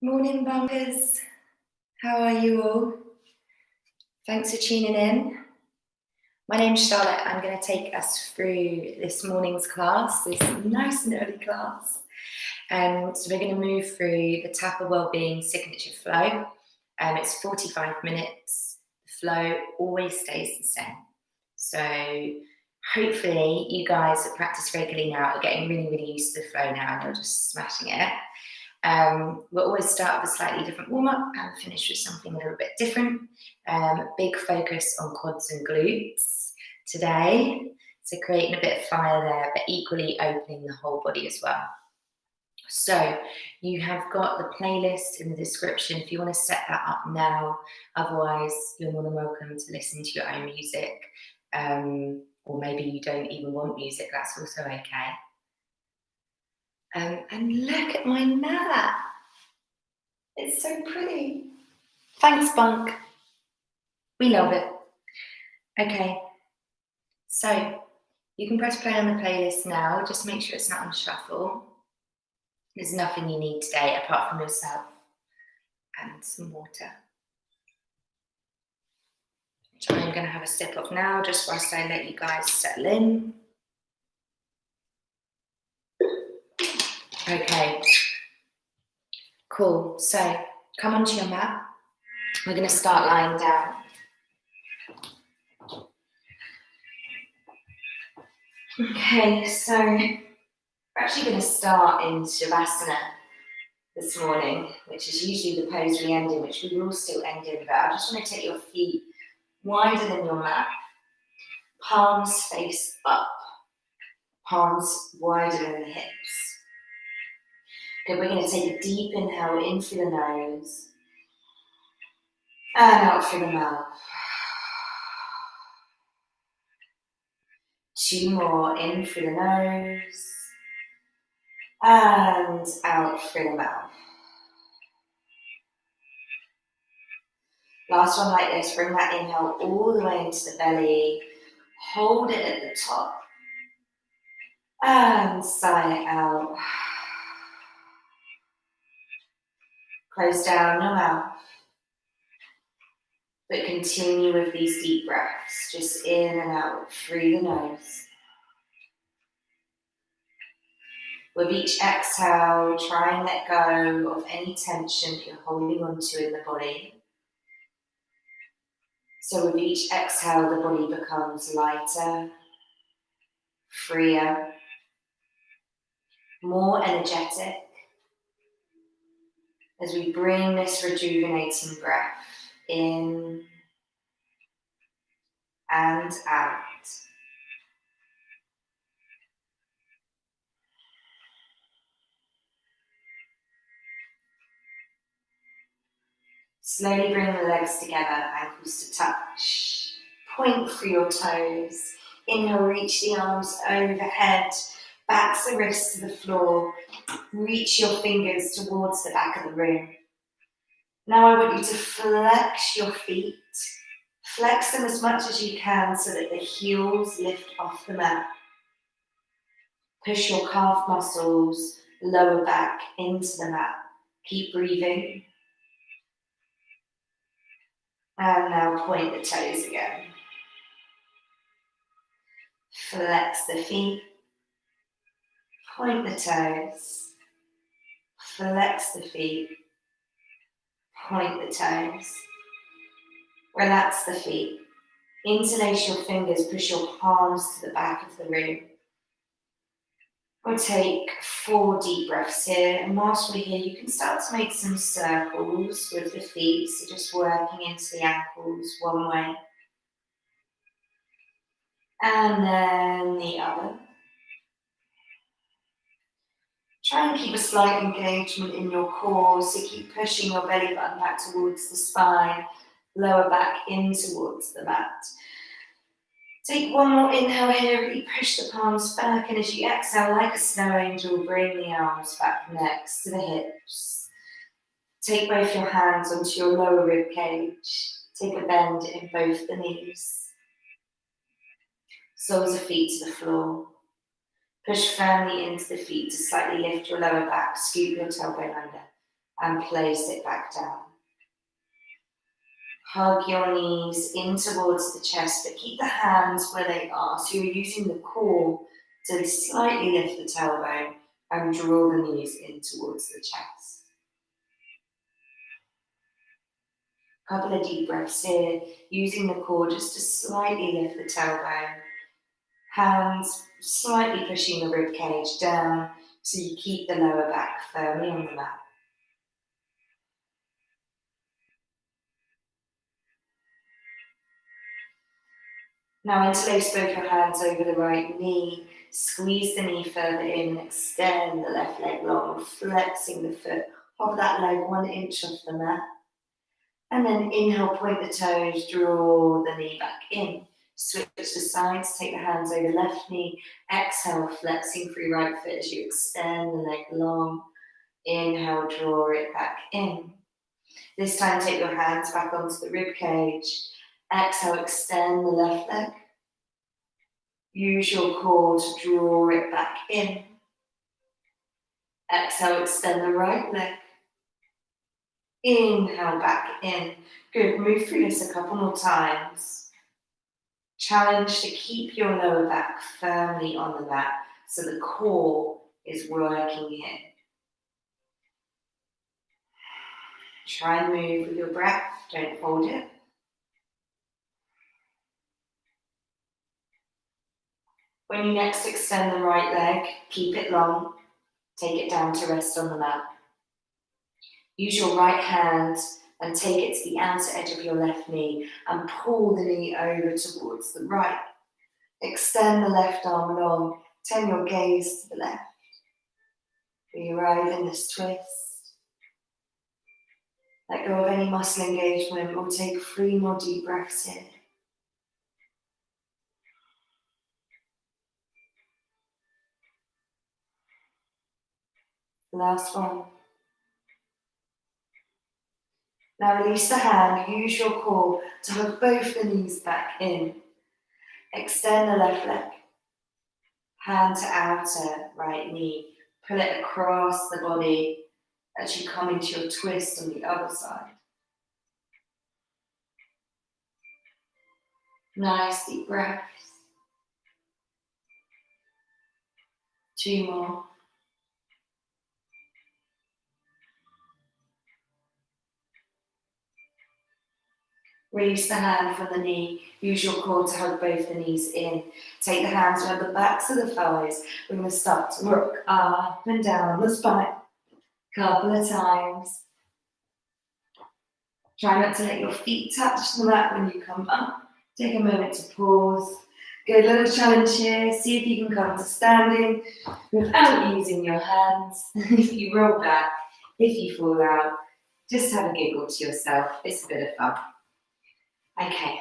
Morning, bunkers. How are you all? Thanks for tuning in. My name's Charlotte. I'm going to take us through this morning's class, this nice and early class. So we're going to move through the Tapah Wellbeing signature flow. It's 45 minutes. The flow always stays the same. So hopefully you guys that practice regularly now are getting really used to the flow now and you're just smashing it. We'll always start with a slightly different warm-up and finish with something a little bit different. Big focus on quads and glutes today. So creating a bit of fire there, but equally opening the whole body as well. So you have got the playlist in the description if you want to set that up now. Otherwise, you're more than welcome to listen to your own music. Or maybe you don't even want music, that's also okay. And look at my mat. It's so pretty. Thanks, bunq. We love it. Okay, so you can press play on the playlist now. Just make sure it's not on shuffle. There's nothing you need today apart from yourself and some water, which I'm going to have a sip of now, just whilst I let you guys settle in. Okay, cool. So come onto your mat. We're going to start lying down. Okay, so we're actually going to start in Shavasana this morning, which is usually the pose we end in, which we will still end in, but I just want to take your feet wider than your mat. Palms face up. Palms wider than the hips. Okay, we're going to take a deep inhale in through the nose and out through the mouth. 2 more, in through the nose and out through the mouth. Last one like this, bring that inhale all the way into the belly, hold it at the top and sigh it out. Close down your mouth, but continue with these deep breaths, just in and out through the nose. With each exhale, try and let go of any tension that you're holding onto in the body. So with each exhale, the body becomes lighter, freer, more energetic, as we bring this rejuvenating breath in and out. Slowly bring the legs together, ankles to touch. Point through your toes. Inhale, reach the arms overhead. Back the wrists to the floor. Reach your fingers towards the back of the room. Now I want you to flex your feet. Flex them as much as you can so that the heels lift off the mat. Push your calf muscles, lower back into the mat. Keep breathing. And now point the toes again. Flex the feet. Point the toes. Flex the feet. Point the toes. Relax the feet. Interlace your fingers, push your palms to the back of the room. We'll take 4 deep breaths here, and whilst we're here, you can start to make some circles with the feet, so just working into the ankles one way, and then the other. Try and keep a slight engagement in your core, so keep pushing your belly button back towards the spine, lower back in towards the mat. Take 1 more inhale here, really push the palms back, and as you exhale, like a snow angel, bring the arms back next to the hips. Take both your hands onto your lower rib cage. Take a bend in both the knees. Soles of feet to the floor. Push firmly into the feet to slightly lift your lower back, scoop your tailbone under. and place it back down. Hug your knees in towards the chest, but keep the hands where they are. So you're using the core to slightly lift the tailbone and draw the knees in towards the chest. A couple of deep breaths here, using the core just to slightly lift the tailbone. Hands slightly pushing the rib cage down so you keep the lower back firmly on the mat. Now interlace both your hands over the right knee, squeeze the knee further in, extend the left leg long, flexing the foot, hover that leg 1 inch off the mat. And then inhale, point the toes, draw the knee back in. Switch to sides, take the hands over left knee, exhale, flexing through right foot as you extend the leg long. Inhale, draw it back in. This time take your hands back onto the rib cage. Exhale, extend the left leg. Use your core to draw it back in. Exhale, extend the right leg. Inhale, back in. Good, move through this a couple more times. Challenge to keep your lower back firmly on the mat so the core is working here. Try and move with your breath, don't hold it. When you next extend the right leg, keep it long, take it down to rest on the mat. Use your right hand and take it to the outer edge of your left knee and pull the knee over towards the right. Extend the left arm long, turn your gaze to the left. We arrive in this twist. Let go of any muscle engagement. We'll take 3 more deep breaths here. Last one. Now release the hand, use your core to hug both the knees back in. Extend the left leg. Hand to outer right knee. Pull it across the body as you come into your twist on the other side. Nice deep breaths. 2 more. Release the hand from the knee. Use your core to hug both the knees in. Take the hands around the backs of the thighs. We're going to start to rock up and down the spine. Couple of times. Try not to let your feet touch the mat when you come up. Take a moment to pause. Good little challenge here. See if you can come to standing without using your hands. If you roll back, if you fall out, just have a giggle to yourself. It's a bit of fun. Okay.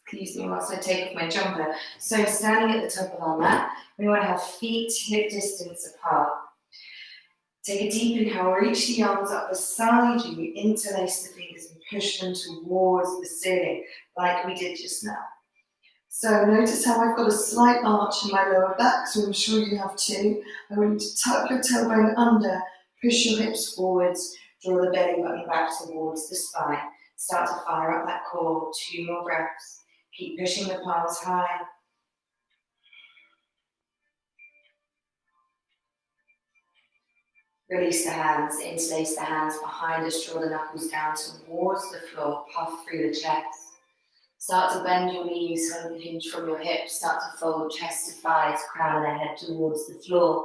Excuse me whilst I take off my jumper. So standing at the top of our mat, we want to have feet hip distance apart. Take a deep inhale, reach the arms up beside you, interlace the fingers and push them towards the ceiling, like we did just now. So notice how I've got a slight arch in my lower back, so I'm sure you have too. I want you to tuck your tailbone under, push your hips forwards, draw the belly button back towards the spine. Start to fire up that core, 2 more breaths. Keep pushing the palms high. Release the hands, interlace the hands behind us, draw the knuckles down towards the floor, puff through the chest. Start to bend your knees, hinge from your hips, start to fold chest to thighs, crown of the head towards the floor,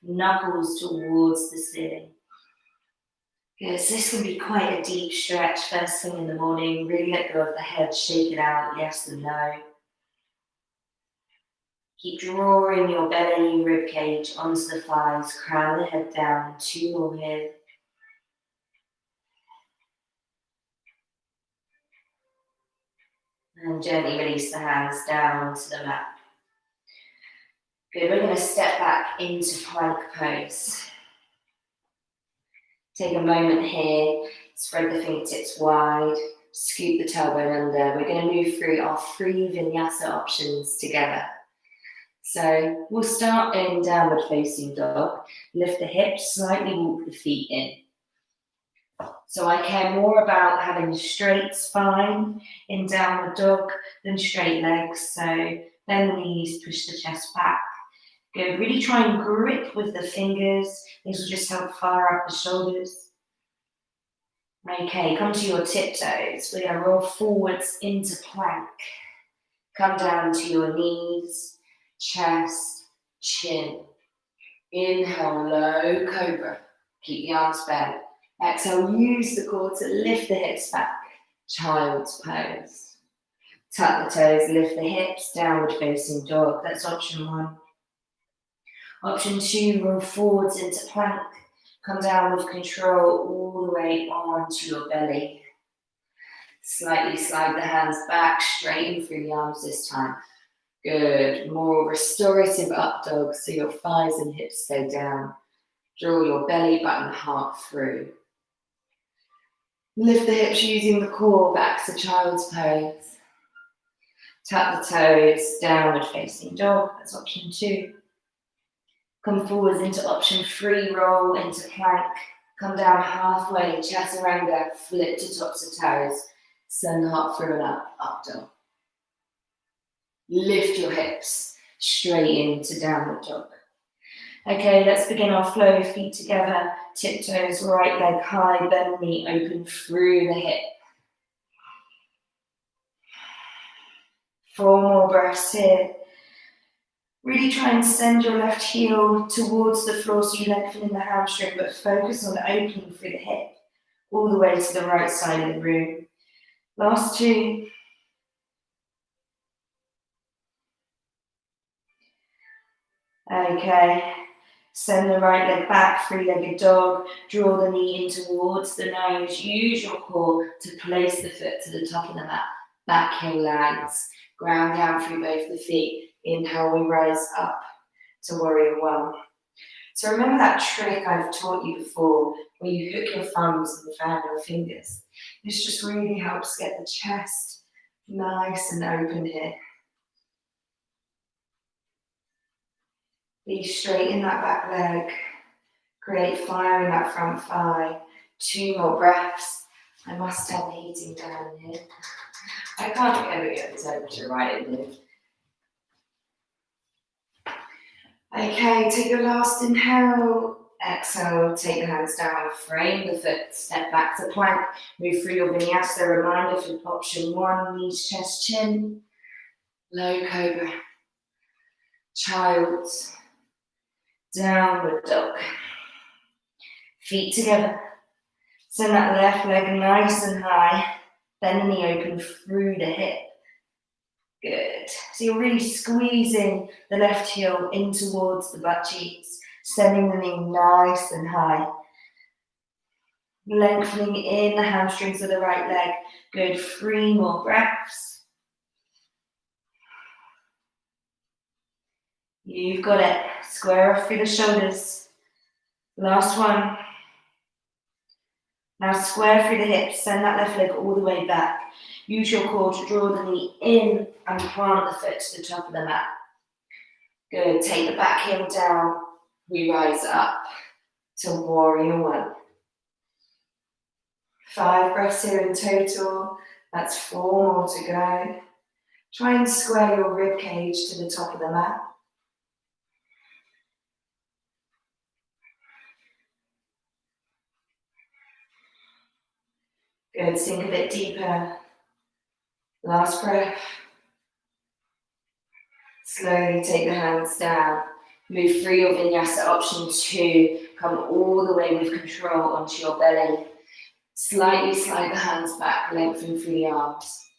knuckles towards the ceiling. Good, so this can be quite a deep stretch first thing in the morning. Really let go of the head, shake it out, yes and no. Keep drawing your belly, rib cage onto the thighs, crown of the head down, 2 more here. And gently release the hands down to the mat. Good, we're going to step back into plank pose. Take a moment here, spread the fingertips wide, scoop the tailbone under. We're going to move through our 3 vinyasa options together. So we'll start in downward facing dog. Lift the hips, slightly walk the feet in. So I care more about having a straight spine in downward dog than straight legs. So bend the knees, push the chest back. Good. Really try and grip with the fingers. This will just help fire up the shoulders. Okay, come to your tiptoes. We're going to roll forwards into plank. Come down to your knees, chest, chin. Inhale, low cobra. Keep the arms bent. Exhale, use the core to lift the hips back. Child's pose. Tuck the toes, lift the hips, downward facing dog. That's option 1. Option 2, roll forwards into plank. Come down with control all the way onto your belly. Slightly slide the hands back, straighten through the arms this time. Good. More restorative up dog, so your thighs and hips stay down. Draw your belly button heart through. Lift the hips using the core back to child's pose. Tuck the toes, downward facing dog. That's option 2. Come forwards into option 3, roll into plank. Come down halfway, chaturanga, flip to tops of toes. Send the heart through and up dog. Lift your hips straight into downward dog. Okay, let's begin our flow. Feet together, tiptoes, right leg high, bend the knee, open through the hip. 4 more breaths here. Really try and send your left heel towards the floor so you lengthen in the hamstring, but focus on opening through the hip, all the way to the right side of the room. Last 2. Okay, send the right leg back, 3-legged dog. Draw the knee in towards the nose. Use your core to place the foot to the top of the mat. Back heel lands. Ground down through both the feet. Inhale, we rise up to warrior 1. So remember that trick I've taught you before, where you hook your thumbs and fan your fingers. This just really helps get the chest nice and open here. Be straight in that back leg. Create fire in that front thigh. 2 more breaths. I must have the heating down here. I can't ever get the temperature right in here. Okay, take your last inhale. Exhale, take the hands down, frame the foot, step back to plank. Move through your vinyasa. Reminder for option 1, knees, chest, chin. Low cobra. Child's. Downward dog. Feet together. Send that left leg nice and high. Bend the knee open through the hip. Good. So you're really squeezing the left heel in towards the butt cheeks. Sending the knee nice and high. Lengthening in the hamstrings of the right leg. Good. 3 more breaths. You've got it. Square off through the shoulders. Last 1. Now square through the hips. Send that left leg all the way back. Use your core to draw the knee in and plant the foot to the top of the mat. Good. Take the back heel down. We rise up to warrior 1. 5 breaths here in total. That's 4 more to go. Try and square your rib cage to the top of the mat. Good, sink a bit deeper. Last breath. Slowly take the hands down. Move through your vinyasa. Option 2, come all the way with control onto your belly. Slightly slide the hands back, lengthen through the arms.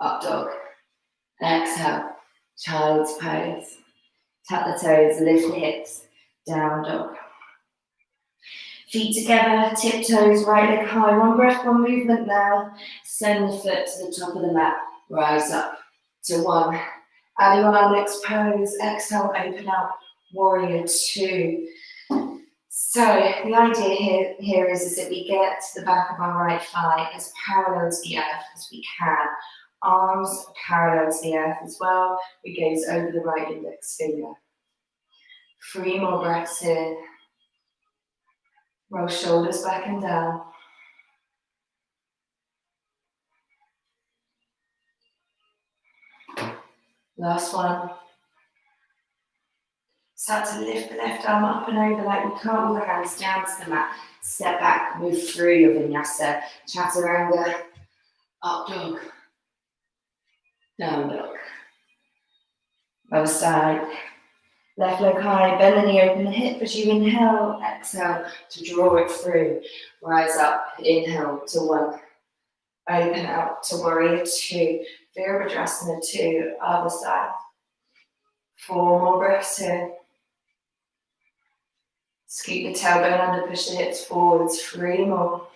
Up dog. Exhale, child's pose. Tap the toes, lift the hips. Down dog. Feet together, tiptoes, right leg high. 1 breath, 1 movement now. Send the foot to the top of the mat. Rise up to 1. Adding on our next pose. Exhale, open up. Warrior 2. So the idea here is that we get the back of our right thigh as parallel to the earth as we can. Arms parallel to the earth as well. We gaze over the right index finger. 3 more breaths here. Roll shoulders back and down. Last one. Start to lift the left arm up and over like we cartwheel the hands down to the mat. Step back, move through your vinyasa. Chaturanga, up dog, down dog. Other side. Left leg high, bend the knee, open the hip as you inhale. Exhale to draw it through. Rise up, inhale to 1. Open out to warrior 2. Virabhadrasana 2, other side. 4 more breaths here. Scoot the tailbone under, push the hips forwards. 3 more.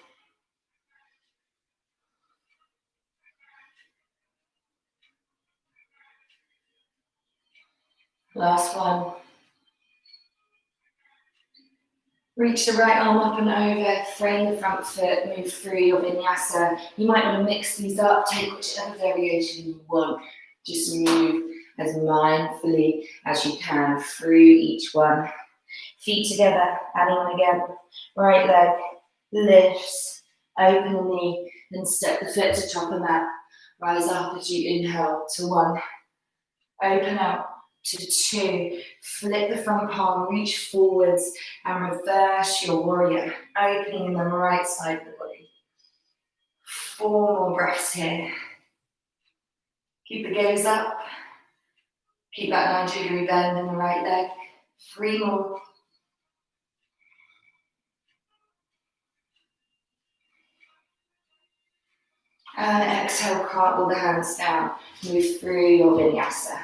Last one. Reach the right arm up and over, frame the front foot, move through your vinyasa. You might want to mix these up, take whichever variation you want. Just move as mindfully as you can through each one. Feet together, adding on again. Right leg lifts, open the knee, then step the foot to top of mat. Rise up as you inhale to 1. Open out to 2. Flip the front palm, reach forwards and reverse your warrior, opening in the right side of the body. 4 more breaths here. Keep the gaze up. Keep that 90-degree bend in the right leg. 3 more. And exhale, cartwheel the hands down. Move through your vinyasa.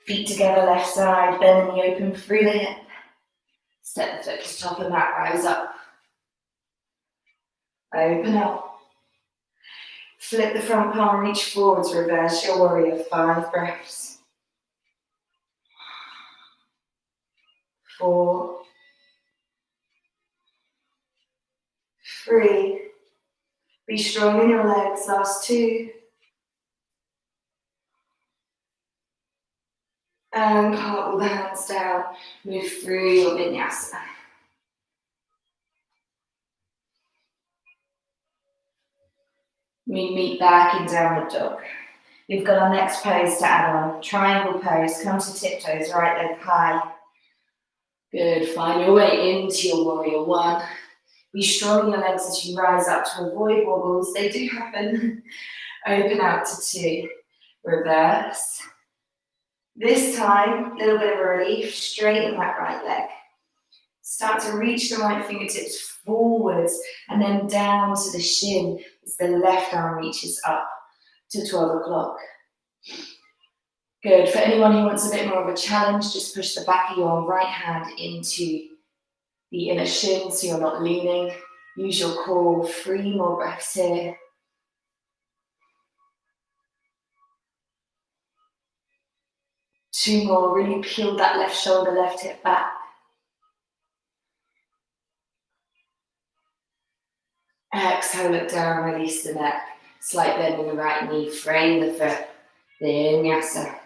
Feet together, left side, bend the knee open through the hip. Step the foot to top of the mat, rise up. Open up. Flip the front palm, reach forwards, reverse your warrior. 5 breaths. 4. 3. Be strong in your legs, last 2. And cartwheel the hands down, move through your vinyasa. We meet back in downward dog. We've got our next pose to add on. Triangle pose, come to tiptoes, right leg high. Good, find your way into your warrior 1. Be strong in your legs as you rise up to avoid wobbles, they do happen. Open out to 2, reverse. This time, a little bit of a relief, straighten that right leg. Start to reach the right fingertips forwards and then down to the shin as the left arm reaches up to 12 o'clock. Good. For anyone who wants a bit more of a challenge, just push the back of your right hand into the inner shin so you're not leaning. Use your core. 3 more breaths here. Two more. Really peel that left shoulder, left hip back. Exhale, look down, release the neck. Slight bend in the right knee, frame the foot. Vinyasa.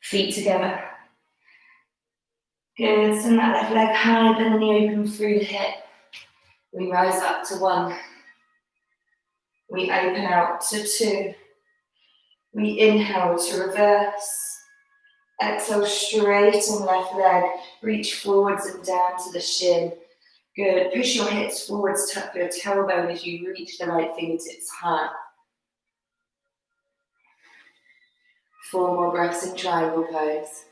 Feet together. Good, send that left leg high, bend the knee open through the hip. We rise up to 1. We open out to 2. We inhale to reverse. Exhale, straighten left leg. Reach forwards and down to the shin. Good, push your hips forwards, tuck your tailbone as you reach the right fingertips high. 4 more breaths in triangle pose.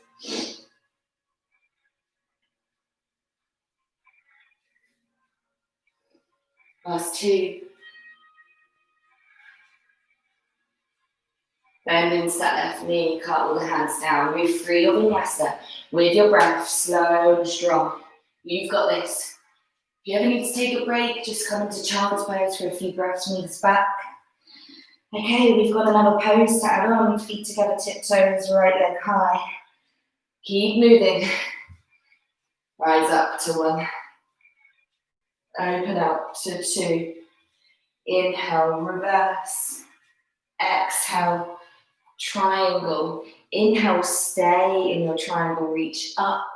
Last 2. Bend into that left knee, cartwheel the hands down. Move through your vinyasa with your breath, slow and strong. You've got this. If you ever need to take a break, just come into child's pose for a few breaths, knees back. Okay, we've got another pose to add on. Feet together, tiptoes, right leg high. Keep moving. Rise up to 1. Open up to 2. Inhale, reverse. Exhale, triangle. Inhale, stay in your triangle, reach up.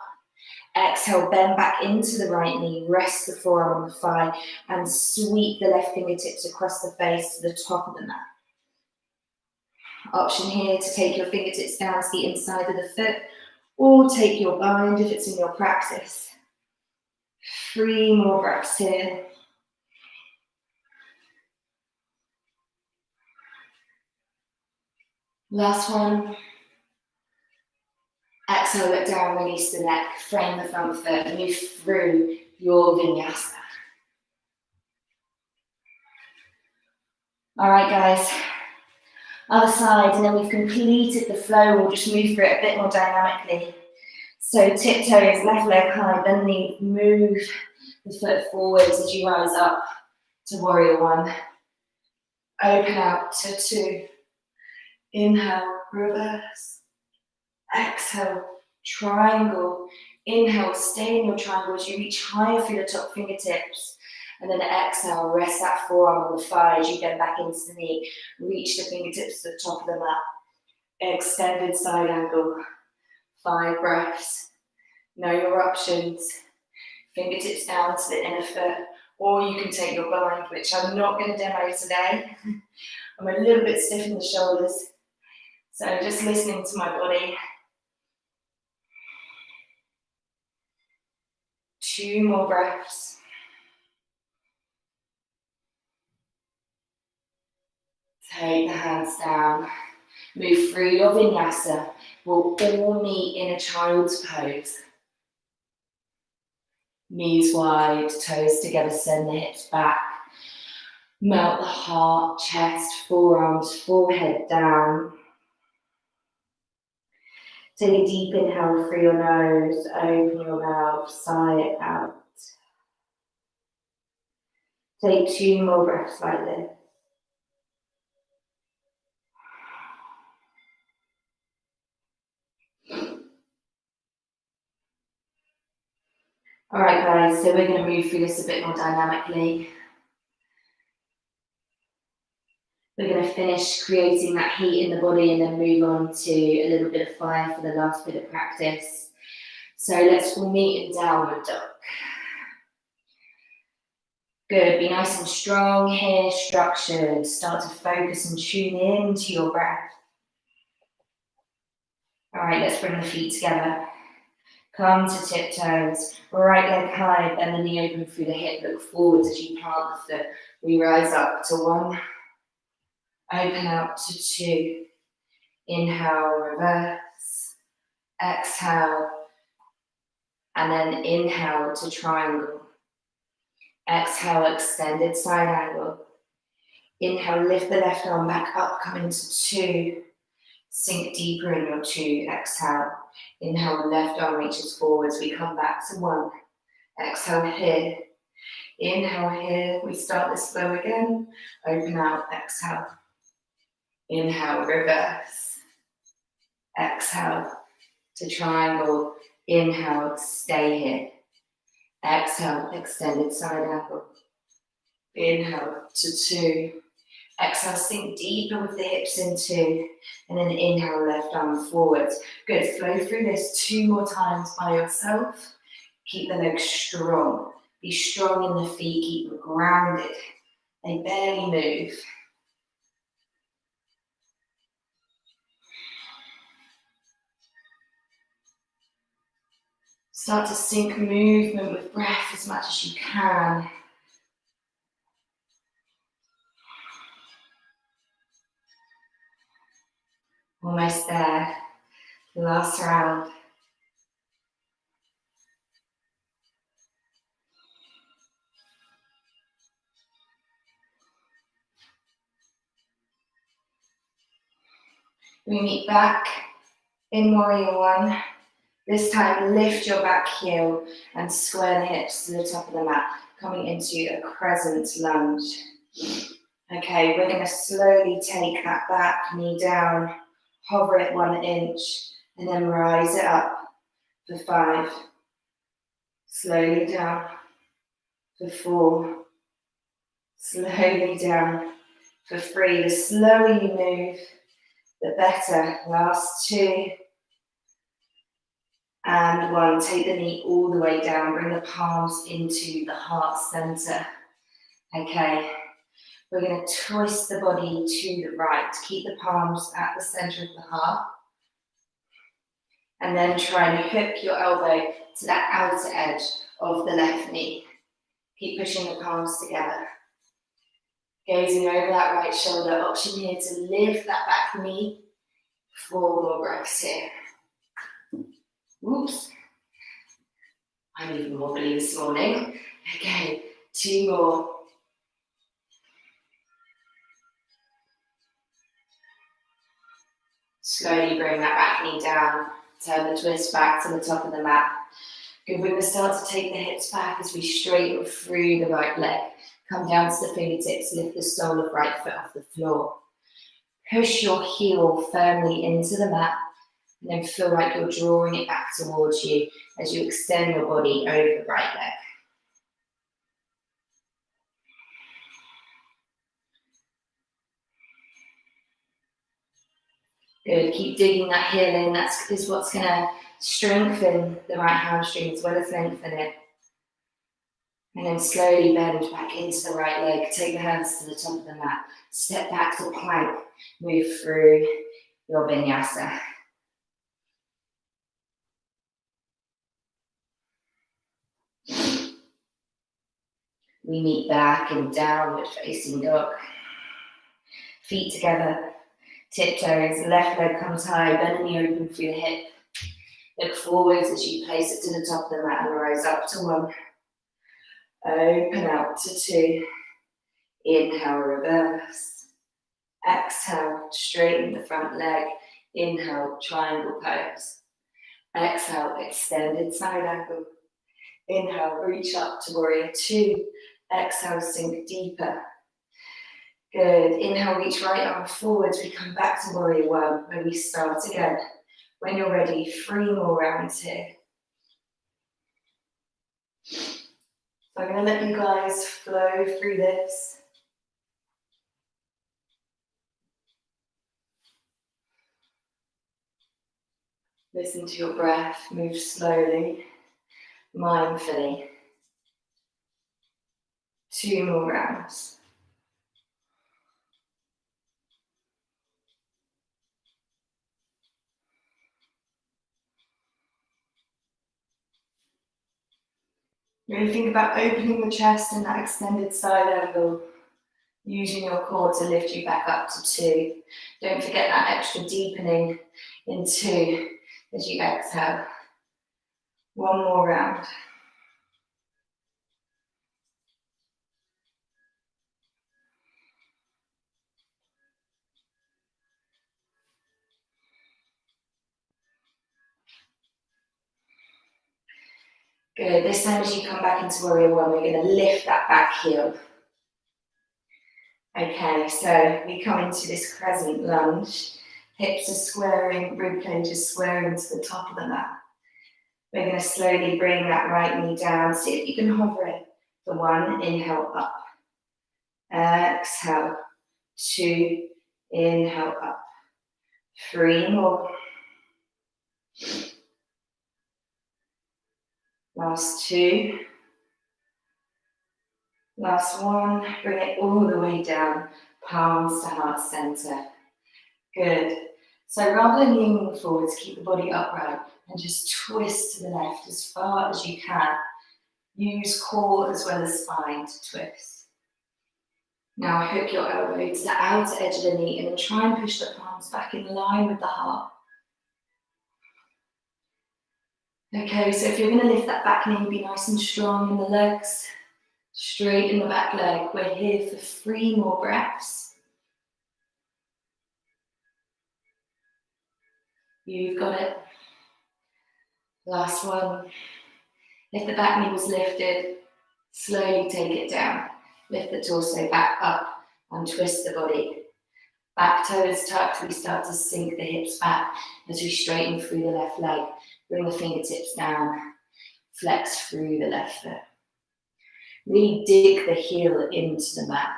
Exhale, bend back into the right knee, rest the forearm on the thigh, and sweep the left fingertips across the face to the top of the mat. Option here to take your fingertips down to the inside of the foot, or take your bind if it's in your practice. 3 more breaths here. Last one. Exhale, look down, release the neck, frame the front foot, move through your vinyasa. All right, guys. Other side, and then we've completed the flow. We'll just move through it a bit more dynamically. So tiptoes, left leg high, bend the knee, move the foot forwards as you rise up to warrior 1. Open out to 2. Inhale, reverse. Exhale, triangle. Inhale, stay in your triangle as you reach higher through the top fingertips. And then exhale, rest that forearm on the thigh as you bend back into the knee. Reach the fingertips to the top of the mat. Extended side angle. 5 breaths. Know your options. Fingertips down to the inner foot. Or you can take your bind, which I'm not going to demo today. I'm a little bit stiff in the shoulders. So just listening to my body. 2 more breaths. Take the hands down. Move through your vinyasa. We'll all meet in a child's pose. Knees wide, toes together, send the hips back. Melt the heart, chest, forearms, forehead down. Take a deep inhale through your nose, open your mouth, sigh it out. Take 2 more breaths like this. All right, guys, so we're going to move through this a bit more dynamically. We're going to finish creating that heat in the body and then move on to a little bit of fire for the last bit of practice. So let's all meet in downward dog. Good, be nice and strong here, structured. Start to focus and tune into your breath. All right, let's bring the feet together. Come to tiptoes, right leg high, bend the knee open through the hip, look forwards as you plant the foot. We rise up to 1, open out to 2, inhale, reverse, exhale, and then inhale to triangle. Exhale, extended side angle. Inhale, lift the left arm back up, come into 2. Sink deeper in your 2, exhale. Inhale, left arm reaches forwards, we come back to 1. Exhale here. Inhale here, we start this flow again. Open out, exhale. Inhale, reverse. Exhale to triangle. Inhale, stay here. Exhale, extended side angle. Inhale to 2. Exhale, sink deeper with the hips in 2. And then inhale, left arm forwards. Good, flow through this 2 more times by yourself. Keep the legs strong. Be strong in the feet, keep them grounded. They barely move. Start to sync movement with breath as much as you can. Almost there. Last round. We meet back in warrior 1. This time, lift your back heel and square the hips to the top of the mat, coming into a crescent lunge. Okay, we're going to slowly take that back knee down, hover it 1 inch, and then rise it up for 5. Slowly down for 4. Slowly down for 3. The slower you move, the better. Last 2. And 1. Take the knee all the way down. Bring the palms into the heart center. Okay. We're going to twist the body to the right. Keep the palms at the center of the heart. And then try and hook your elbow to that outer edge of the left knee. Keep pushing the palms together. Gazing over that right shoulder. Option here to lift that back knee. 4 more breaths here. Oops. I'm even wobbly this morning. Okay, 2 more. Slowly bring that back knee down. Turn the twist back to the top of the mat. Good, we're going to start to take the hips back as we straighten through the right leg. Come down to the fingertips, lift the sole of right foot off the floor. Push your heel firmly into the mat, and then feel like you're drawing it back towards you as you extend your body over the right leg. Good, keep digging that heel in. That is what's going to strengthen the right hamstring as well as lengthen it. And then slowly bend back into the right leg. Take the hands to the top of the mat. Step back to plank. Move through your vinyasa. We meet back in downward facing dog. Feet together. Tiptoes, left leg comes high, bend the knee open through the hip. Look forwards as you place it to the top of the mat and rise up to 1. Open out to 2. Inhale, reverse. Exhale, straighten the front leg. Inhale, triangle pose. Exhale, extended side angle. Inhale, reach up to warrior 2. Exhale, sink deeper. Good. Inhale, reach right arm forwards. We come back to warrior 1, where we start again. When you're ready, 3 more rounds here. So I'm going to let you guys flow through this. Listen to your breath. Move slowly, mindfully. 2 more rounds. Really think about opening the chest in that extended side angle, using your core to lift you back up to 2. Don't forget that extra deepening in 2 as you exhale. 1 more round. Good. This time as you come back into warrior 1, we're going to lift that back heel. Okay, so we come into this crescent lunge. Hips are squaring, ribcage is squaring to the top of the mat. We're going to slowly bring that right knee down. See if you can hover it for 1. Inhale up. Exhale. 2. Inhale up. 3 more. Last 2. Last 1. Bring it all the way down. Palms to heart center. Good. So rather than leaning forwards, keep the body upright and just twist to the left as far as you can. Use core as well as spine to twist. Now hook your elbow to the outer edge of the knee and then try and push the palms back in line with the heart. Okay, so if you're going to lift that back knee, be nice and strong in the legs. Straighten the back leg. We're here for 3 more breaths. You've got it. Last 1. If the back knee was lifted, slowly take it down. Lift the torso back up and twist the body. Back toes tucked, we start to sink the hips back as we straighten through the left leg. Bring the fingertips down, flex through the left foot. Really dig the heel into the mat.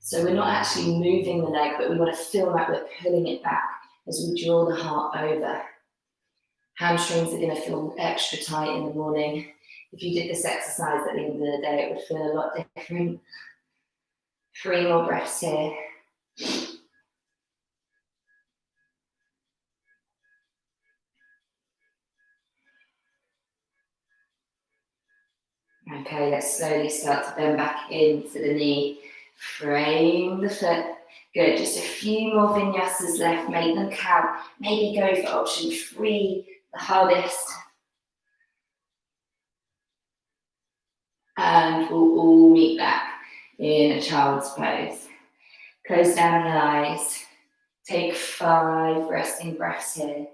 So we're not actually moving the leg, but we want to feel like we're pulling it back as we draw the heart over. Hamstrings are going to feel extra tight in the morning. If you did this exercise at the end of the day, it would feel a lot different. 3 more breaths here. Okay, let's slowly start to bend back into the knee. Frame the foot. Good, just a few more vinyasas left, make them count. Maybe go for option 3, the hardest. And we'll all meet back in a child's pose. Close down the eyes. Take 5 resting breaths here.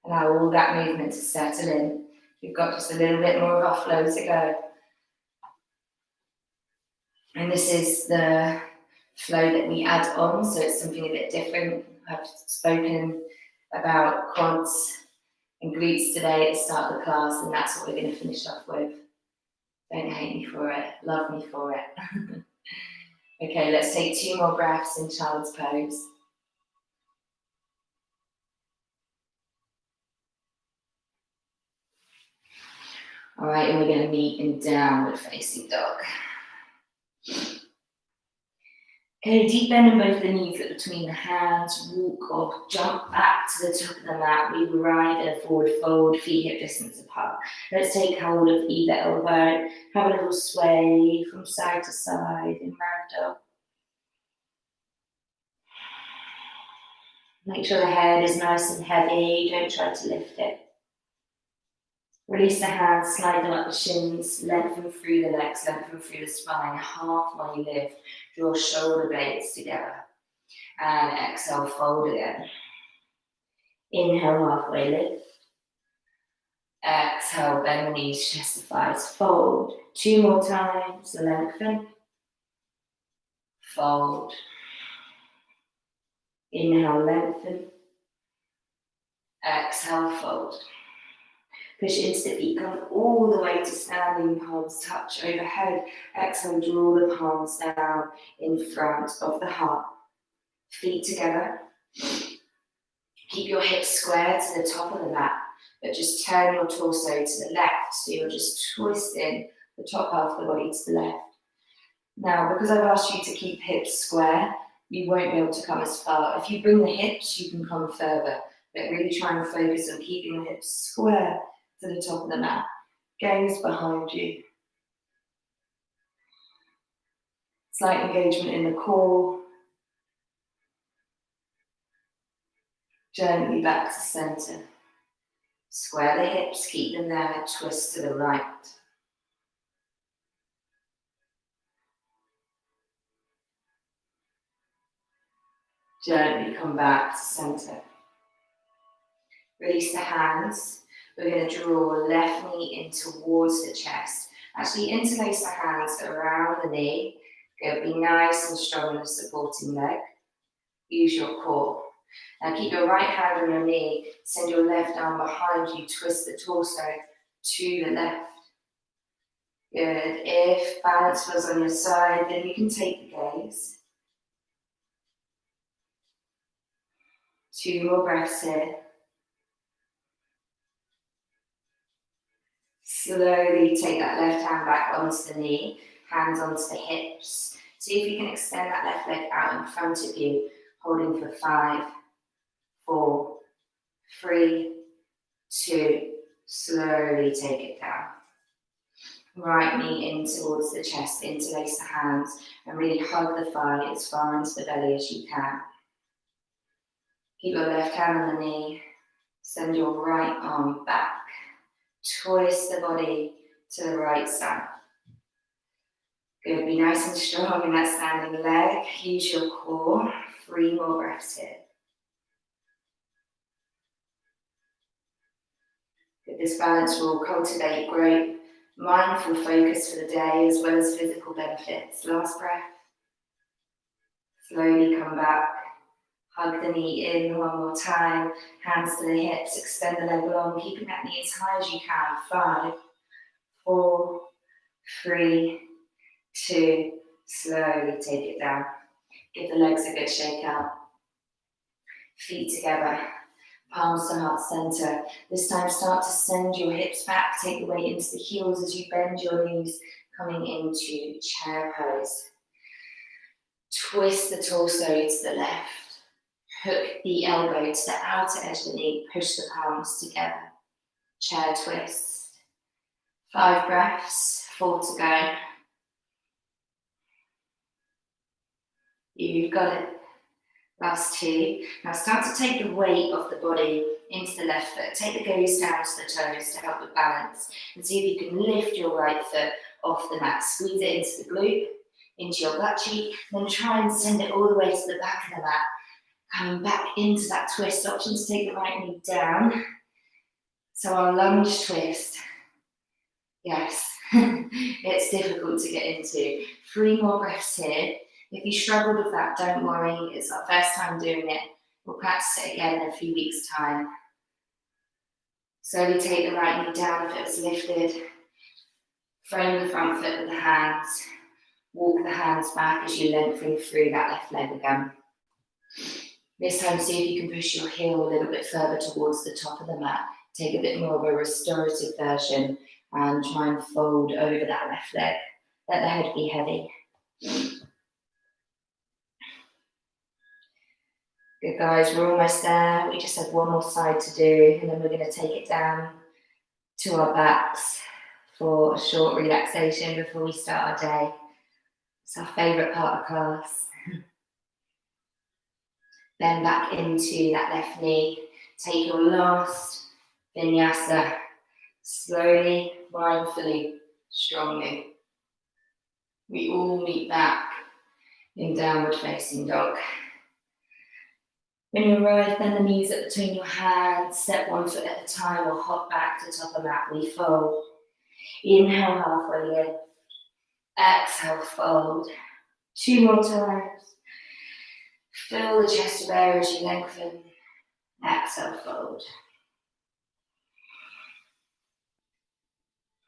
Allow all that movement to settle in. We've got just a little bit more of our flow to go. And this is the flow that we add on, so it's something a bit different. I've spoken about quads and glutes today at the start of the class, and that's what we're going to finish off with. Don't hate me for it, love me for it. Okay, let's take 2 more breaths in child's pose. All right, and we're going to meet in downward facing dog. Okay, deep bend in both the knees, look between the hands, walk or jump back to the top of the mat. We arrive in a forward fold, feet hip distance apart. Let's take hold of either elbow, have a little sway from side to side in ragdoll. Make sure the head is nice and heavy, don't try to lift it. Release the hands, slide them up the shins, lengthen through the legs, lengthen through the spine, halfway lift. Draw shoulder blades together. And exhale, fold again. Inhale, halfway lift. Exhale, bend the knees, chest to thighs, fold. 2 more times, lengthen. Fold. Inhale, lengthen. Exhale, fold. Push into the feet, come all the way to standing, palms touch overhead. Exhale, draw the palms down in front of the heart. Feet together. Keep your hips square to the top of the mat, but just turn your torso to the left, so you're just twisting the top half of the body to the left. Now, because I've asked you to keep hips square, you won't be able to come as far. If you bring the hips, you can come further, but really try and focus on keeping the hips square to the top of the mat. Gaze behind you. Slight engagement in the core. Gently back to center. Square the hips, keep them there, twist to the right. Gently come back to center. Release the hands. We're going to draw left knee in towards the chest. Actually interlace the hands around the knee. Go, be nice and strong in the supporting leg. Use your core. Now keep your right hand on your knee. Send your left arm behind you. Twist the torso to the left. Good. If balance was on your side, then you can take the gaze. 2 more breaths here. Slowly take that left hand back onto the knee, hands onto the hips. See if you can extend that left leg out in front of you, holding for 5, 4, 3, 2. Slowly take it down. Right knee in towards the chest, interlace the hands, and really hug the thigh as far into the belly as you can. Keep your left hand on the knee, send your right arm back. Twist the body to the right side. Good, be nice and strong in that standing leg. Use your core. 3 more breaths here. Good, this balance will cultivate great mindful focus for the day as well as physical benefits. Last breath. Slowly come back. Hug the knee in 1 more time. Hands to the hips. Extend the leg long, keeping that knee as high as you can. 5, 4, 3, 2. Slowly take it down. Give the legs a good shake out. Feet together, palms to heart center. This time start to send your hips back, take the weight into the heels as you bend your knees, coming into chair pose. Twist the torso to the left. Hook the elbow to the outer edge of the knee, push the palms together. Chair twist. 5 breaths, 4 to go. You've got it. Last 2. Now start to take the weight of the body into the left foot. Take the gaze down to the toes to help with balance. And see if you can lift your right foot off the mat. Squeeze it into the glute, into your butt cheek. Then try and send it all the way to the back of the mat. Coming back into that twist. Option to take the right knee down. So our lunge twist. Yes, it's difficult to get into. 3 more breaths here. If you struggled with that, don't worry. It's our first time doing it. We'll practice it again in a few weeks' time. Slowly take the right knee down if it was lifted. Frame the front foot with the hands. Walk the hands back as you lengthen through that left leg again. This time, see if you can push your heel a little bit further towards the top of the mat. Take a bit more of a restorative version and try and fold over that left leg. Let the head be heavy. Good guys, we're almost there. We just have one more side to do and then we're going to take it down to our backs for a short relaxation before we start our day. It's our favourite part of class. Then back into that left knee. Take your last vinyasa. Slowly, mindfully, strongly. We all meet back in downward facing dog. When you arrive, bend the knees up between your hands, step 1 foot at a time or hop back to top of mat. We fold. Inhale, halfway lift. Exhale, fold. 2 more times. Fill the chest of air as you lengthen. Exhale, fold.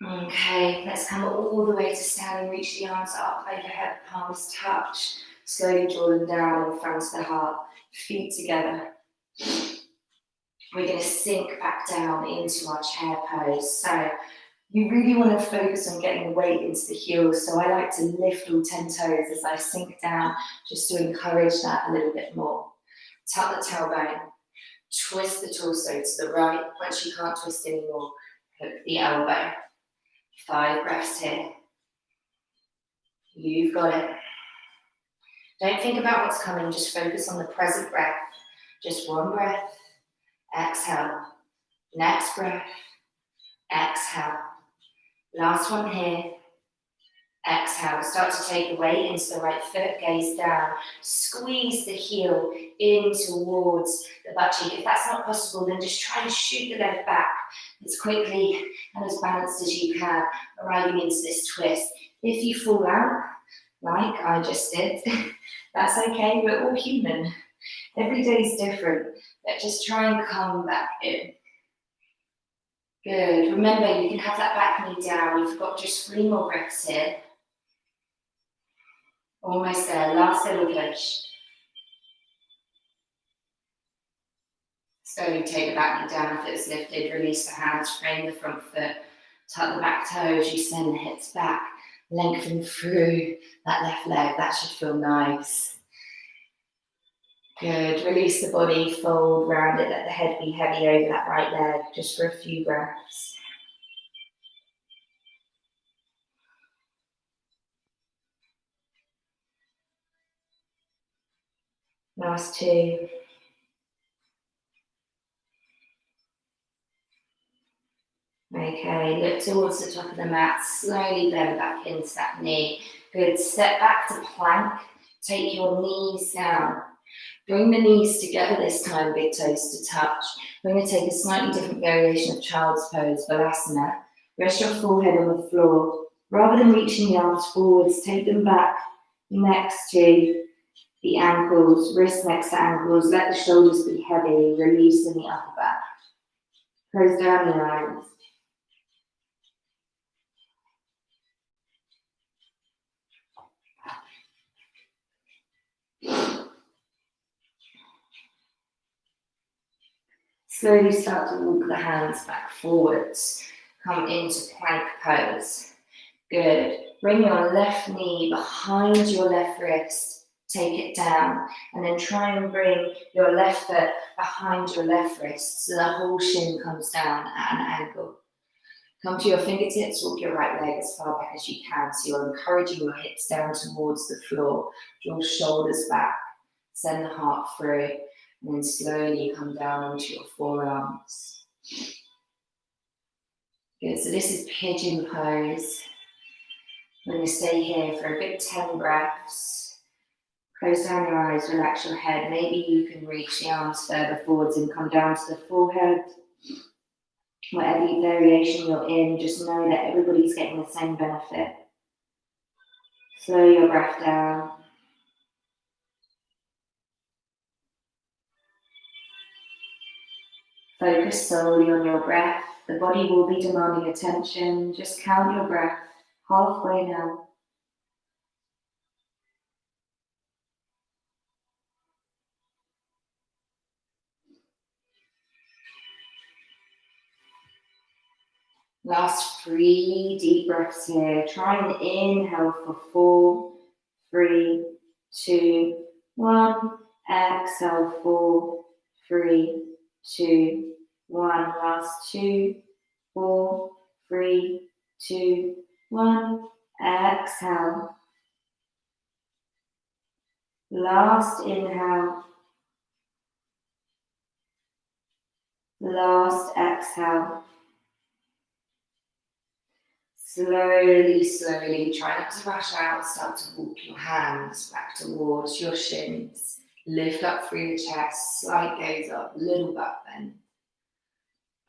Okay, let's come all the way to standing. Reach the arms up overhead, palms touch. Slowly draw them down in front of the heart. Feet together. We're going to sink back down into our chair pose. So you really want to focus on getting the weight into the heels. So I like to lift all 10 toes as I sink down, just to encourage that a little bit more. Tuck the tailbone. Twist the torso to the right. Once you can't twist anymore, hook the elbow. 5 breaths here. You've got it. Don't think about what's coming, just focus on the present breath. Just 1 breath. Exhale. Next breath. Exhale. Last one here. Exhale. Start to take the weight into the right foot, gaze down. Squeeze the heel in towards the butt cheek. If that's not possible, then just try and shoot the leg back as quickly and as balanced as you can, arriving into this twist. If you fall out, like I just did, that's okay, we're all human. Every day is different, but just try and come back in. Good, remember you can have that back knee down. We've got just 3 more breaths here. Almost there, last little push. Slowly take the back knee down if it's lifted, release the hands, frame the front foot, tuck the back toes, you send the hips back, lengthen through that left leg, that should feel nice. Good, release the body, fold round it, let the head be heavy over that right leg, just for a few breaths. Last 2. Okay, look towards the top of the mat, slowly bend back into that knee. Good, step back to plank, take your knees down. Bring the knees together this time, big toes to touch. We're going to take a slightly different variation of child's pose, Balasana. Rest your forehead on the floor. Rather than reaching the arms forwards, take them back next to the ankles, wrists next to ankles. Let the shoulders be heavy, release in the upper back. Close down the eyes. Slowly start to walk the hands back forwards. Come into plank pose. Good. Bring your left knee behind your left wrist. Take it down. And then try and bring your left foot behind your left wrist so the whole shin comes down at an angle. Come to your fingertips, walk your right leg as far back as you can. So you're encouraging your hips down towards the floor. Draw shoulders back. Send the heart through. And then slowly come down onto your forearms. Good, so this is pigeon pose. We're going to stay here for a good 10 breaths. Close down your eyes, relax your head. Maybe you can reach the arms further forwards and come down to the forehead. Whatever variation you're in, just know that everybody's getting the same benefit. Slow your breath down. Focus solely on your breath. The body will be demanding attention. Just count your breath. Halfway now. Last 3 deep breaths here. Try and inhale for 4, 3, 2, 1. Exhale, 4, 3, 2, 1. Last 2, 4, 3, 2, 1. Exhale. Last inhale. Last exhale. Slowly, slowly, try not to rush out. Start to walk your hands back towards your shins. Lift up through the chest, slight gaze up, little butt bend.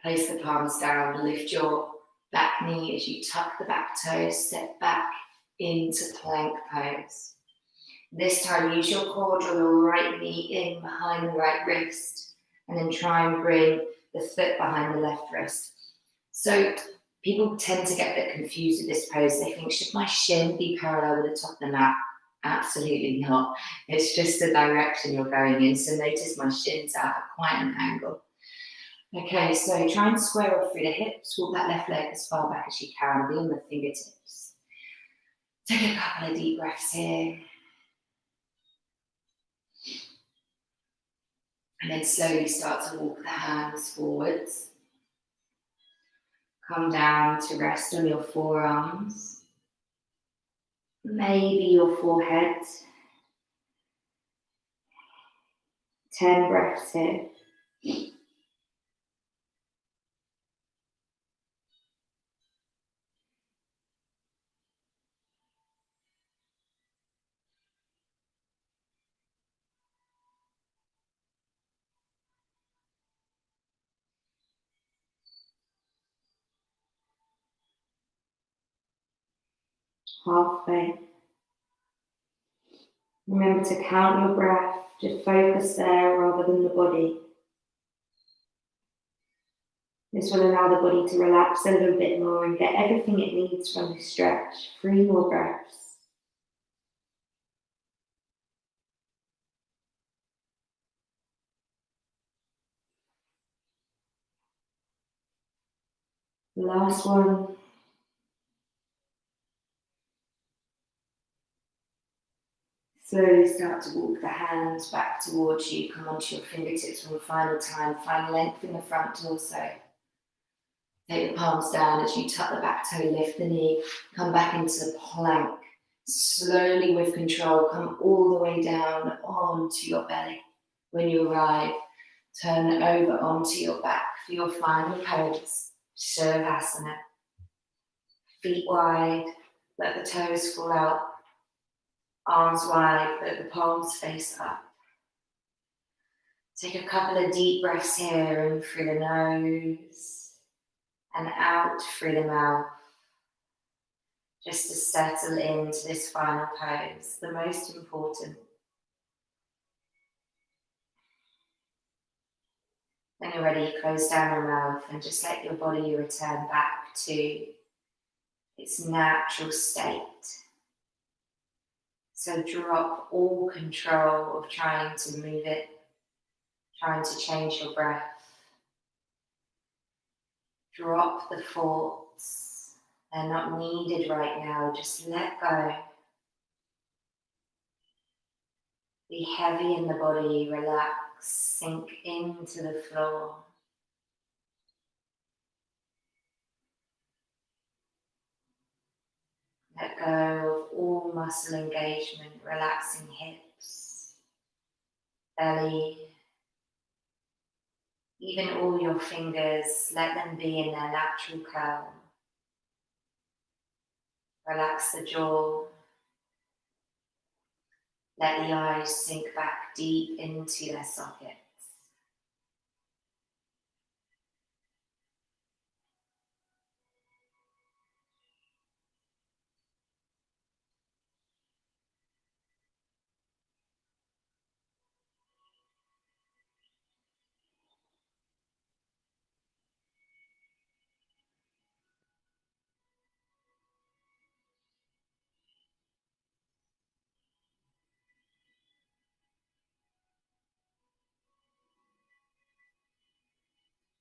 Place the palms down, lift your back knee as you tuck the back toes, step back into plank pose. This time, use your core, draw your right knee in behind the right wrist, and then try and bring the foot behind the left wrist. So people tend to get a bit confused with this pose. They think, should my shin be parallel with the top of the mat? Absolutely not. It's just the direction you're going in. So notice my shin's out at quite an angle. Okay, so try and square off through the hips. Walk that left leg as far back as you can. Be on the fingertips. Take a couple of deep breaths here. And then slowly start to walk the hands forwards. Come down to rest on your forearms. Maybe your forehead. 10 breaths here. Halfway. Remember to count your breath, just focus there rather than the body. This will allow the body to relax a little bit more and get everything it needs from this stretch. 3 more breaths. Last one. Slowly start to walk the hands back towards you. Come onto your fingertips one final time. Find length in the front torso. Take the palms down as you tuck the back toe, lift the knee, come back into the plank. Slowly with control, come all the way down onto your belly. When you arrive, turn over onto your back for your final pose, Shavasana. Feet wide, let the toes fall out. Arms wide, let the palms face up. Take a couple of deep breaths here, in through the nose and out through the mouth. Just to settle into this final pose, the most important. When you're ready, close down your mouth and just let your body return back to its natural state. So drop all control of trying to move it, trying to change your breath. Drop the thoughts. They're not needed right now. Just let go. Be heavy in the body. Relax. Sink into the floor. Let go of all muscle engagement, relaxing hips, belly, even all your fingers, let them be in their natural curl. Relax the jaw. Let the eyes sink back deep into their sockets.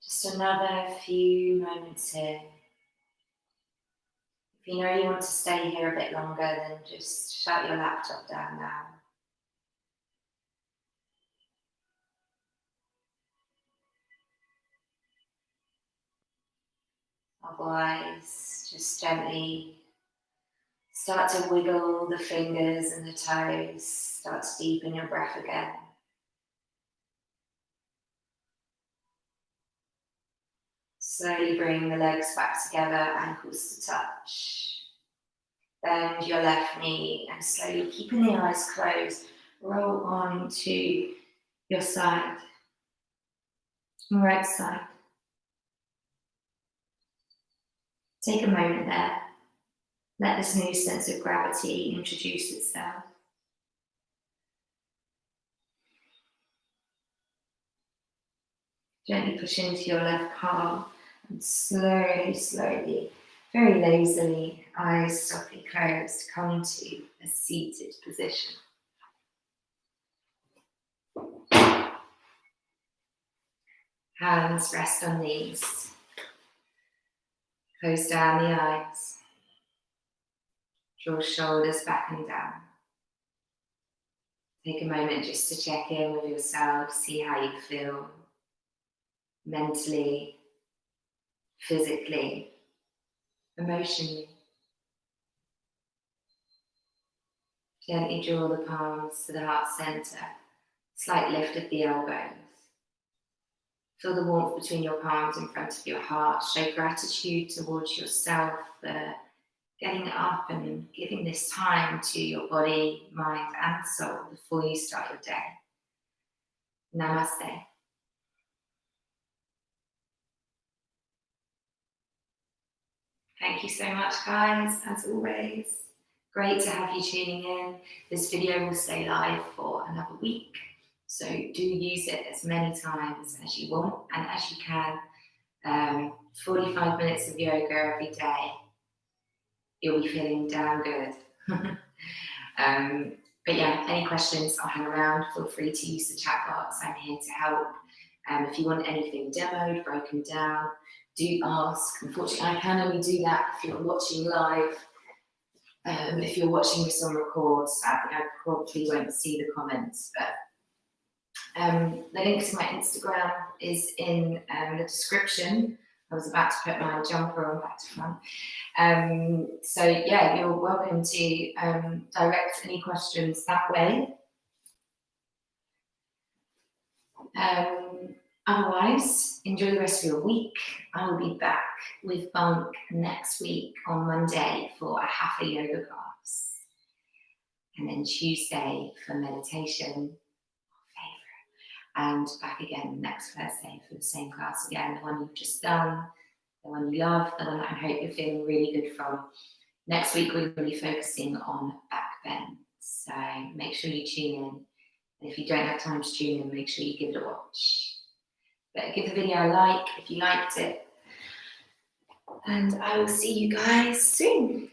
Just another few moments here. If you know you want to stay here a bit longer, then just shut your laptop down now. Otherwise, just gently start to wiggle the fingers and the toes. Start to deepen your breath again. Slowly bring the legs back together, ankles to touch. Bend your left knee and slowly, keeping the eyes closed, roll on to your side, right side. Take a moment there. Let this new sense of gravity introduce itself. Gently push into your left palm and slowly, very lazily, eyes softly closed, come to a seated position. Hands rest on knees. Close down the eyes. Draw shoulders back and down. Take a moment just to check in with yourself, see how you feel mentally, physically, emotionally. Gently draw the palms to the heart center. Slight lift of the elbows. Feel the warmth between your palms in front of your heart. Show gratitude towards yourself for getting up and giving this time to your body, mind, and soul before you start your day. Namaste. Thank you so much, guys, as always. Great to have you tuning in. This video will stay live for another week, so do use it as many times as you want and as you can. 45 minutes of yoga every day. You'll be feeling damn good. But yeah, any questions, I'll hang around. Feel free to use the chat box. I'm here to help. If you want anything demoed, broken down, do ask. Unfortunately, I can only do that if you're watching live. If you're watching this on record, sadly, I probably won't see the comments. But the link to my Instagram is in the description. I was about to put my jumper on back to front. So yeah, you're welcome to direct any questions that way. Otherwise, enjoy the rest of your week. I will be back with bunq next week on Monday for a hatha yoga class. And then Tuesday for meditation, and back again next Thursday for the same class again, the one you've just done, the one you love, the one that I hope you're feeling really good from. Next week, we're going to be focusing on back bend. So make sure you tune in. And if you don't have time to tune in, make sure you give it a watch. But give the video a like if you liked it. And I will see you guys soon.